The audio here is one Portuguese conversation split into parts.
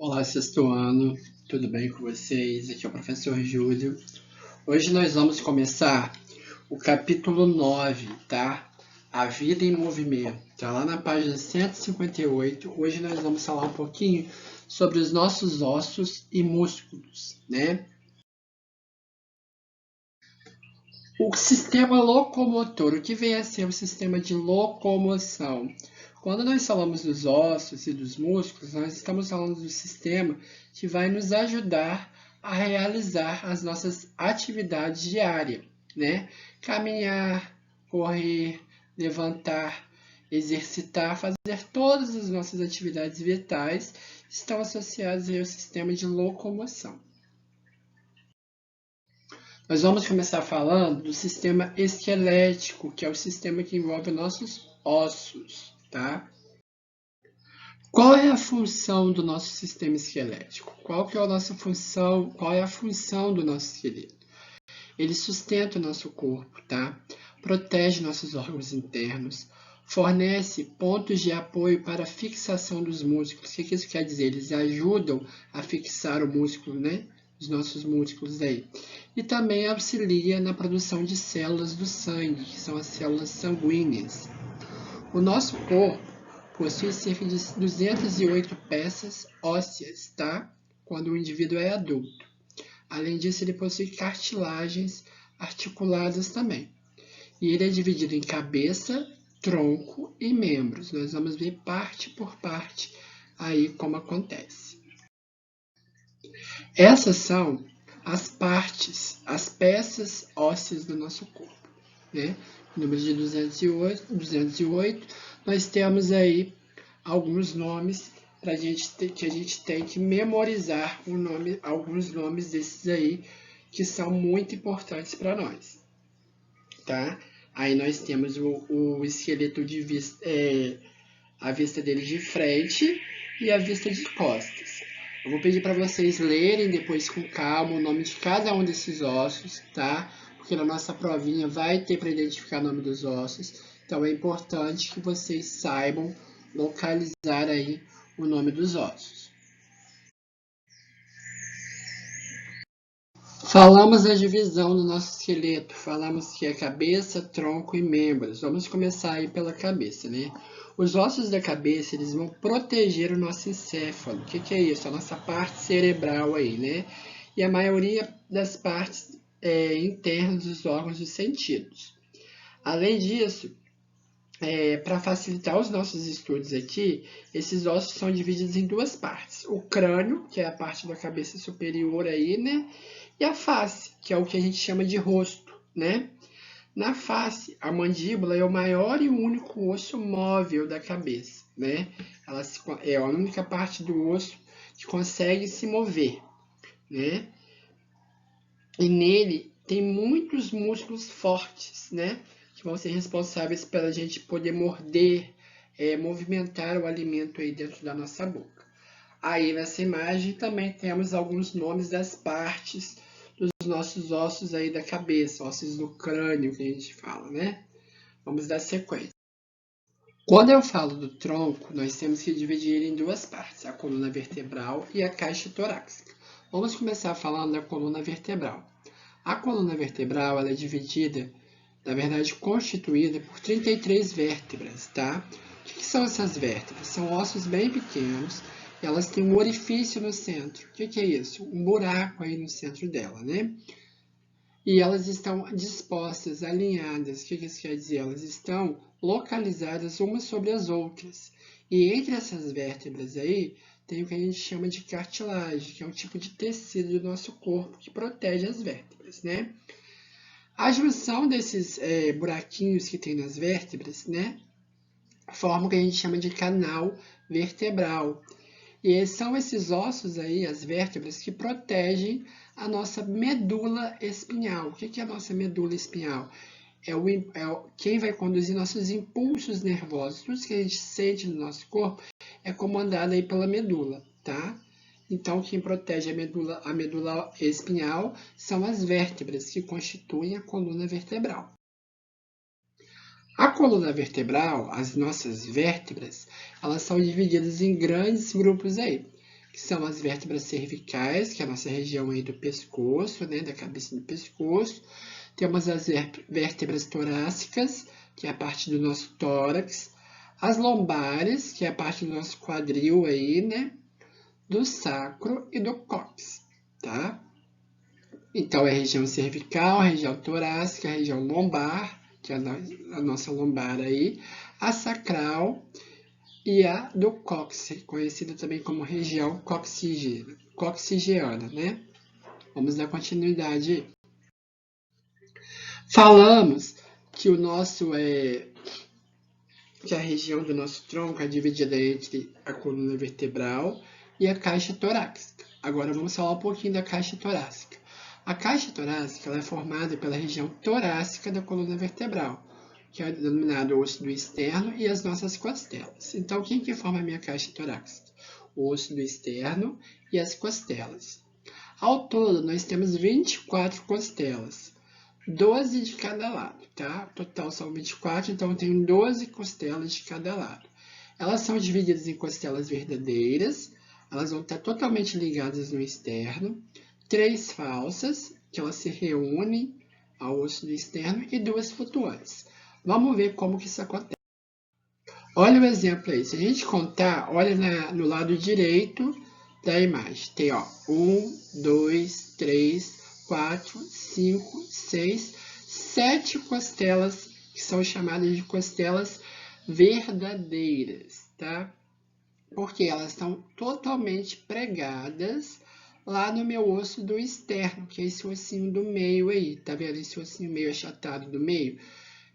Olá, sexto ano, tudo bem com vocês? Aqui é o professor Júlio. Hoje nós vamos começar o capítulo 9, tá? A vida em movimento. Tá lá na página 158. Hoje nós vamos falar um pouquinho sobre os nossos ossos e músculos, né? O sistema locomotor, o que vem a ser o sistema de locomoção? Quando nós falamos dos ossos e dos músculos, nós estamos falando do sistema que vai nos ajudar a realizar as nossas atividades diárias, né? Caminhar, correr, levantar, exercitar, fazer todas as nossas atividades vitais estão associadas ao sistema de locomoção. Nós vamos começar falando do sistema esquelético, que é o sistema que envolve nossos ossos, tá? Qual é a função do nosso sistema esquelético? Qual é a nossa função? Qual é a função do nosso esqueleto? Ele sustenta o nosso corpo, tá? Protege nossos órgãos internos, fornece pontos de apoio para a fixação dos músculos. O que isso quer dizer? Eles ajudam a fixar o músculo, né? Os nossos músculos aí. E também auxilia na produção de células do sangue, que são as células sanguíneas. O nosso corpo possui cerca de 208 peças ósseas, tá? Quando o indivíduo é adulto. Além disso, ele possui cartilagens articuladas também. E ele é dividido em cabeça, tronco e membros. Nós vamos ver parte por parte aí como acontece. Essas são as partes, as peças ósseas do nosso corpo, né? Número de 208, nós temos aí alguns nomes que a gente tem que memorizar alguns nomes desses aí que são muito importantes para nós, tá? Aí nós temos o esqueleto de vista, a vista dele de frente e a vista de costas. Eu vou pedir para vocês lerem depois com calma o nome de cada um desses ossos, tá? Porque na nossa provinha vai ter para identificar o nome dos ossos. Então é importante que vocês saibam localizar aí o nome dos ossos. Falamos da divisão do nosso esqueleto, falamos que é cabeça, tronco e membros. Vamos começar aí pela cabeça, né? Os ossos da cabeça, eles vão proteger o nosso encéfalo. O que é isso? A nossa parte cerebral aí, né? E a maioria das partes internas dos órgãos dos sentidos. Além disso, para facilitar os nossos estudos aqui, esses ossos são divididos em duas partes. O crânio, que é a parte da cabeça superior aí, né? E a face, que é o que a gente chama de rosto, né? Na face, a mandíbula é o maior e único osso móvel da cabeça, né? Ela é a única parte do osso que consegue se mover, né? E nele tem muitos músculos fortes, né? Que vão ser responsáveis pela gente poder morder, movimentar o alimento aí dentro da nossa boca. Aí nessa imagem também temos alguns nomes das partes dos nossos ossos aí da cabeça, ossos do crânio que a gente fala, né? Vamos dar sequência. Quando eu falo do tronco, nós temos que dividir ele em duas partes, a coluna vertebral e a caixa torácica. Vamos começar falando da coluna vertebral. A coluna vertebral ela é dividida, na verdade, constituída por 33 vértebras, tá? O que são essas vértebras? São ossos bem pequenos, e elas têm um orifício no centro. O que é isso? Um buraco aí no centro dela, né? E elas estão dispostas, alinhadas. O que isso quer dizer? Elas estão localizadas umas sobre as outras. E entre essas vértebras aí, tem o que a gente chama de cartilagem, que é um tipo de tecido do nosso corpo que protege as vértebras, né? A junção desses buraquinhos que tem nas vértebras, né, forma o que a gente chama de canal vertebral. E são esses ossos aí, as vértebras, que protegem a nossa medula espinhal. O que é a nossa medula espinhal? Quem vai conduzir nossos impulsos nervosos. Tudo que a gente sente no nosso corpo é comandado aí pela medula, tá? Então, quem protege a medula espinhal são as vértebras, que constituem a coluna vertebral. A coluna vertebral, as nossas vértebras, elas são divididas em grandes grupos aí. que são as vértebras cervicais, que é a nossa região aí do pescoço, né, da cabeça do pescoço. Temos as vértebras torácicas, que é a parte do nosso tórax. As lombares, que é a parte do nosso quadril aí, né, do sacro e do cóccix, tá? Então, é a região cervical, a região torácica, a região lombar, que é a nossa lombar aí, a sacral e a do cóccix, conhecida também como região coccigeana, né? Vamos dar continuidade aí. Falamos que que a região do nosso tronco é dividida entre a coluna vertebral e a caixa torácica. Agora vamos falar um pouquinho da caixa torácica. A caixa torácica ela é formada pela região torácica da coluna vertebral, que é denominado osso do externo e as nossas costelas. Então, quem que forma a minha caixa torácica? O osso do externo e as costelas. Ao todo, nós temos 24 costelas, 12 de cada lado, tá? O total são 24, então eu tenho 12 costelas de cada lado. Elas são divididas em costelas verdadeiras, elas vão estar totalmente ligadas no externo, 3 falsas, que elas se reúnem ao osso do externo, e 2 flutuantes. Vamos ver como que isso acontece. Olha o exemplo aí. Se a gente contar, olha no lado direito da imagem. Tem, ó, 1, 2, 3, 4, 5, 6, 7 costelas, que são chamadas de costelas verdadeiras, tá? Porque elas estão totalmente pregadas lá no meu osso do externo, que é esse ossinho do meio aí. Tá vendo esse ossinho meio achatado do meio?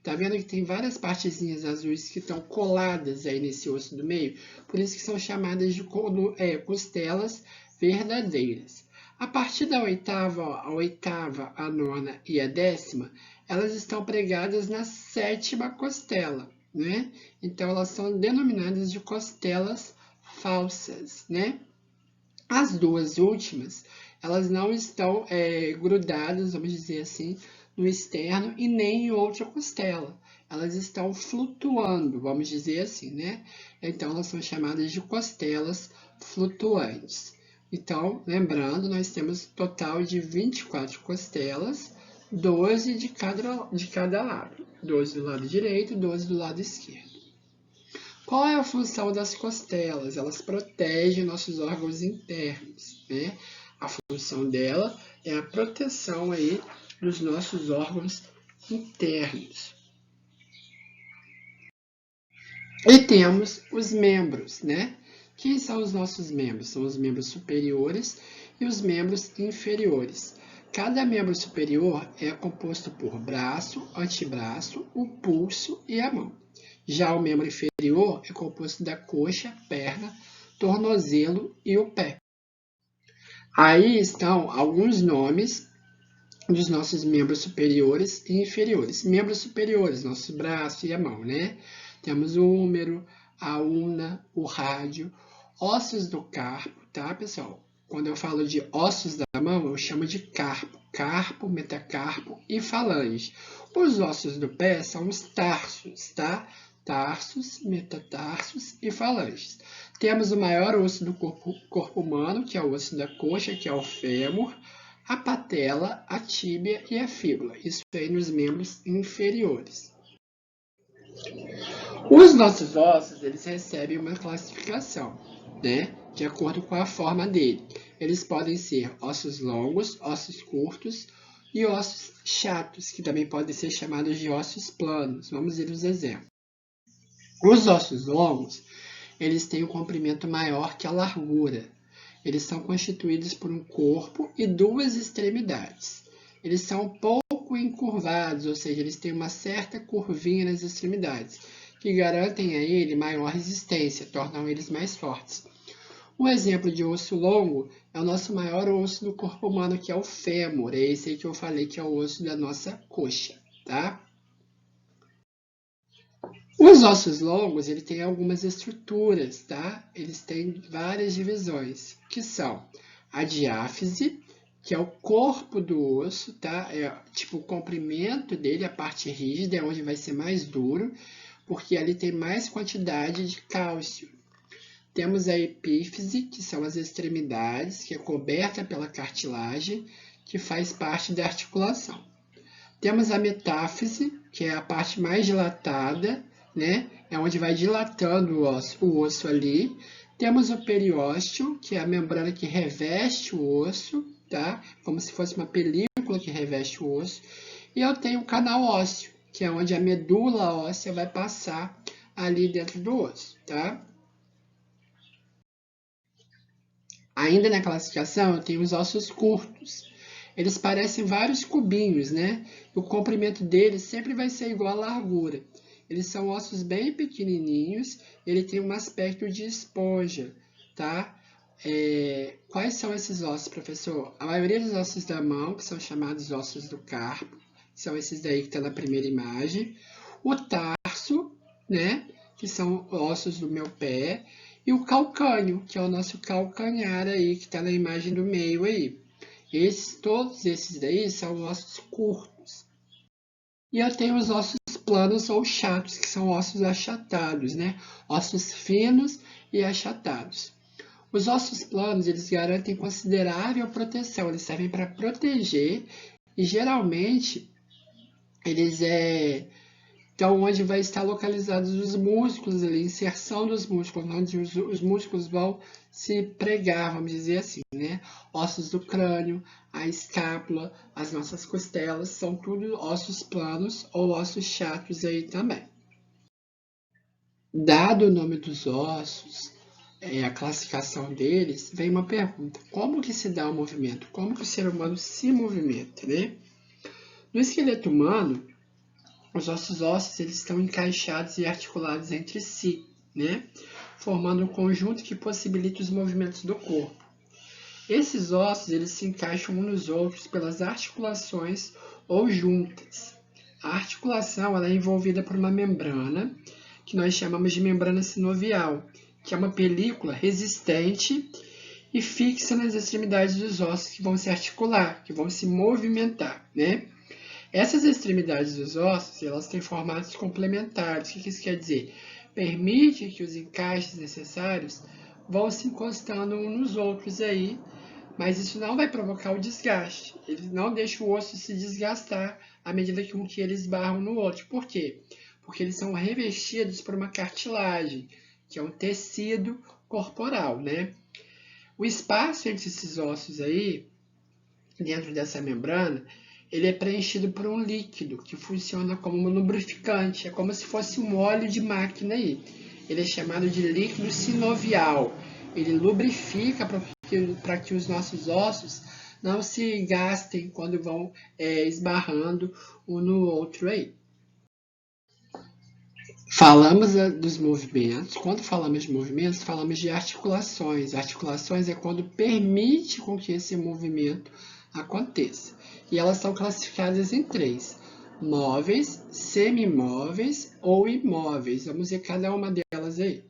Tá vendo que tem várias partezinhas azuis que estão coladas aí nesse osso do meio? Por isso que são chamadas de costelas verdadeiras. A partir da oitava, ó, a oitava, a nona e a décima, elas estão pregadas na sétima costela, né? Então, elas são denominadas de costelas falsas, né? As duas últimas, elas não estão grudadas, vamos dizer assim, no externo e nem em outra costela. Elas estão flutuando, vamos dizer assim, né? Então, elas são chamadas de costelas flutuantes. Então, lembrando, nós temos total de 24 costelas, 12 de cada lado. 12 do lado direito, 12 do lado esquerdo. Qual é a função das costelas? Elas protegem nossos órgãos internos, né? A função dela é a proteção aí dos nossos órgãos internos. E temos os membros, né? Quem são os nossos membros? São os membros superiores e os membros inferiores. Cada membro superior é composto por braço, antebraço, o pulso e a mão. Já o membro inferior é composto da coxa, perna, tornozelo e o pé. Aí estão alguns nomes dos nossos membros superiores e inferiores. Membros superiores, nosso braço e a mão, né? Temos o húmero, a ulna, o rádio, ossos do carpo, tá, pessoal? Quando eu falo de ossos da mão, eu chamo de carpo, carpo, metacarpo e falange. Os ossos do pé são os tarsos, tá? Tarsos, metatarsos e falanges. Temos o maior osso do corpo humano, que é o osso da coxa, que é o fêmur, a patela, a tíbia e a fíbula. Isso aí nos membros inferiores. Os nossos ossos, eles recebem uma classificação, né? De acordo com a forma dele. Eles podem ser ossos longos, ossos curtos e ossos chatos, que também podem ser chamados de ossos planos. Vamos ver os exemplos. Os ossos longos, eles têm um comprimento maior que a largura. Eles são constituídos por um corpo e 2 extremidades. Eles são um pouco encurvados, ou seja, eles têm uma certa curvinha nas extremidades, que garantem a ele maior resistência, tornam eles mais fortes. Um exemplo de osso longo é o nosso maior osso do corpo humano, que é o fêmur. É esse aí que eu falei que é o osso da nossa coxa, tá? Os ossos longos, ele tem algumas estruturas, tá? Eles têm várias divisões, que são a diáfise, que é o corpo do osso, tá? É tipo o comprimento dele, a parte rígida, é onde vai ser mais duro, porque ali tem mais quantidade de cálcio. Temos a epífise, que são as extremidades, que é coberta pela cartilagem, que faz parte da articulação. Temos a metáfise, que é a parte mais dilatada, né? É onde vai dilatando o osso ali. Temos o periósteo, que é a membrana que reveste o osso, tá? Como se fosse uma película que reveste o osso. E eu tenho o canal ósseo, que é onde a medula óssea vai passar ali dentro do osso, tá? Ainda na classificação, eu tenho os ossos curtos. Eles parecem vários cubinhos, né? O comprimento deles sempre vai ser igual à largura. Eles são ossos bem pequenininhos, ele tem um aspecto de esponja, tá? Quais são esses ossos, professor? A maioria dos ossos da mão, que são chamados ossos do carpo, são esses daí que estão na primeira imagem. O tarso, né? Que são ossos do meu pé. E o calcânio, que é o nosso calcanhar aí, que está na imagem do meio aí. Todos esses daí são ossos curtos. E eu tenho os ossos planos ou chatos, que são ossos achatados, né? Ossos finos e achatados. Os ossos planos, eles garantem considerável proteção, eles servem para proteger e geralmente eles então, onde vai estar localizados os músculos ali, inserção dos músculos, onde os músculos vão se pregar, vamos dizer assim, né? Ossos do crânio, a escápula, as nossas costelas, são tudo ossos planos ou ossos chatos aí também. Dado o nome dos ossos, a classificação deles, vem uma pergunta: como que se dá o movimento? Como que o ser humano se movimenta, né? No esqueleto humano, os ossos ósseos eles estão encaixados e articulados entre si, né? Formando um conjunto que possibilita os movimentos do corpo. Esses ossos eles se encaixam uns nos outros pelas articulações ou juntas. A articulação ela é envolvida por uma membrana, que nós chamamos de membrana sinovial, que é uma película resistente e fixa nas extremidades dos ossos que vão se articular, que vão se movimentar, né? Essas extremidades dos ossos, elas têm formatos complementares. O que isso quer dizer? Permite que os encaixes necessários vão se encostando uns nos outros aí, mas isso não vai provocar o desgaste. Ele não deixa o osso se desgastar à medida que eles barram no outro. Por quê? Porque eles são revestidos por uma cartilagem, que é um tecido corporal, né? O espaço entre esses ossos aí, dentro dessa membrana, ele é preenchido por um líquido que funciona como um lubrificante. É como se fosse um óleo de máquina aí. Ele é chamado de líquido sinovial. Ele lubrifica para que os nossos ossos não se gastem quando vão esbarrando um no outro aí. Falamos dos movimentos. Quando falamos de movimentos, falamos de articulações. Articulações é quando permite com que esse movimento aconteça. E elas são classificadas em 3: móveis, semimóveis ou imóveis. Vamos ver cada uma delas aí.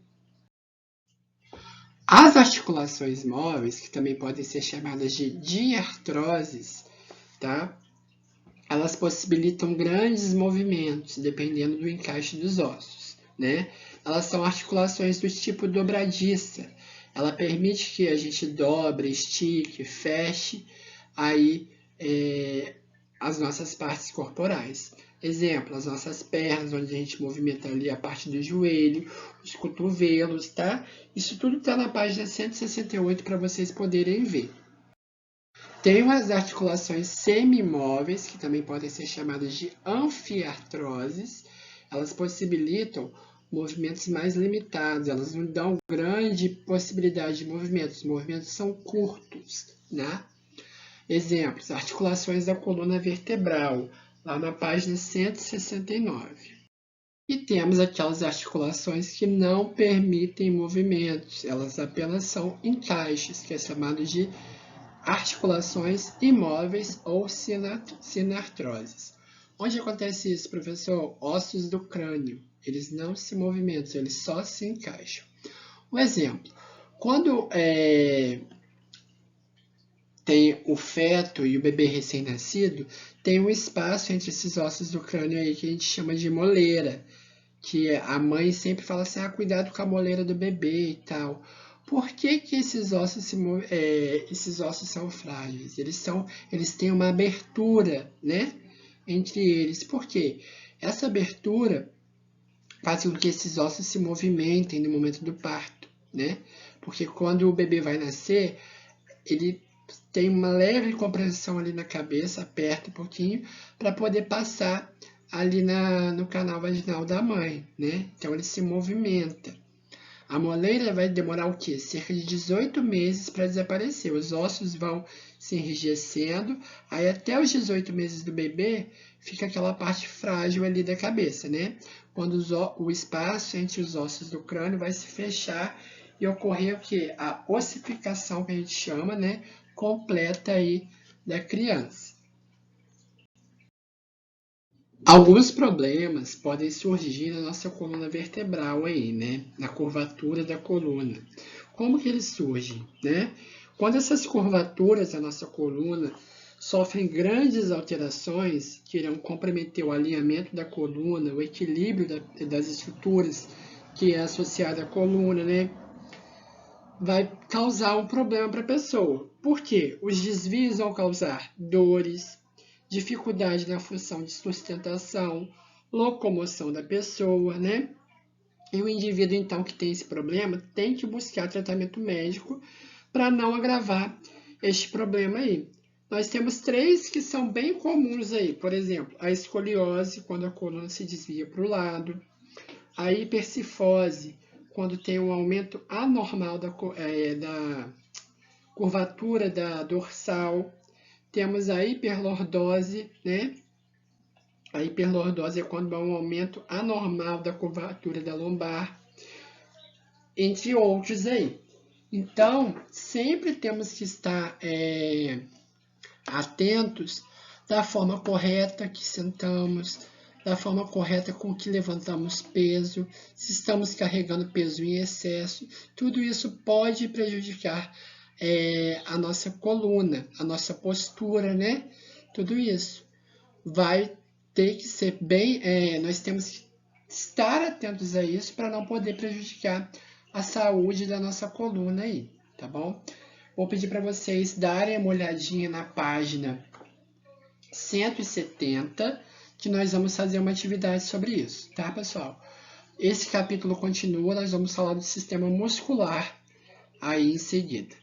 As articulações móveis, que também podem ser chamadas de diartroses, tá? Elas possibilitam grandes movimentos, dependendo do encaixe dos ossos, né? Elas são articulações do tipo dobradiça. Ela permite que a gente dobre, estique, feche aí as nossas partes corporais. Exemplo, as nossas pernas, onde a gente movimenta ali a parte do joelho, os cotovelos, tá? Isso tudo está na página 168 para vocês poderem ver. Tem as articulações semimóveis, que também podem ser chamadas de anfiartroses. Elas possibilitam movimentos mais limitados, elas não dão grande possibilidade de movimentos. Os movimentos são curtos, né? Exemplos, articulações da coluna vertebral, lá na página 169. E temos aquelas articulações que não permitem movimentos, elas apenas são encaixes, que é chamado de articulações imóveis ou sinartroses. Onde acontece isso, professor? Ossos do crânio. Eles não se movimentam, eles só se encaixam. Um exemplo, quando tem o feto e o bebê recém-nascido, tem um espaço entre esses ossos do crânio aí que a gente chama de moleira, que a mãe sempre fala assim, cuidado com a moleira do bebê e tal. Por que que esses ossos são frágeis? Eles têm uma abertura, né, entre eles. Por quê? Essa abertura faz com que esses ossos se movimentem no momento do parto, né? Porque quando o bebê vai nascer, ele tem uma leve compressão ali na cabeça, aperta um pouquinho, para poder passar ali no canal vaginal da mãe, né? Então ele se movimenta. A moleira vai demorar o quê? Cerca de 18 meses para desaparecer. Os ossos vão se enrijecendo, aí até os 18 meses do bebê fica aquela parte frágil ali da cabeça, né? Quando o espaço entre os ossos do crânio vai se fechar e ocorrer o quê? A ossificação, que a gente chama, né? Completa aí da criança. Alguns problemas podem surgir na nossa coluna vertebral aí, né? Na curvatura da coluna. Como que eles surgem, né? Quando essas curvaturas da nossa coluna sofrem grandes alterações que irão comprometer o alinhamento da coluna, o equilíbrio das estruturas que é associado à coluna, né? Vai causar um problema para a pessoa. Por quê? Os desvios vão causar dores, dificuldade na função de sustentação, locomoção da pessoa, né? E o indivíduo, então, que tem esse problema, tem que buscar tratamento médico para não agravar este problema aí. Nós temos 3 que são bem comuns aí. Por exemplo, a escoliose, quando a coluna se desvia para o lado. A hipercifose, quando tem um aumento anormal da curvatura da dorsal. Temos a hiperlordose, né? A hiperlordose é quando há um aumento anormal da curvatura da lombar, entre outros aí. Então, sempre temos que estar atentos da forma correta que sentamos, da forma correta com que levantamos peso, se estamos carregando peso em excesso. Tudo isso pode prejudicar a nossa coluna, a nossa postura, né? Tudo isso vai ter que ser bem... nós temos que estar atentos a isso para não poder prejudicar a saúde da nossa coluna aí, tá bom? Vou pedir para vocês darem uma olhadinha na página 170, que nós vamos fazer uma atividade sobre isso, tá, pessoal? Esse capítulo continua, nós vamos falar do sistema muscular aí em seguida.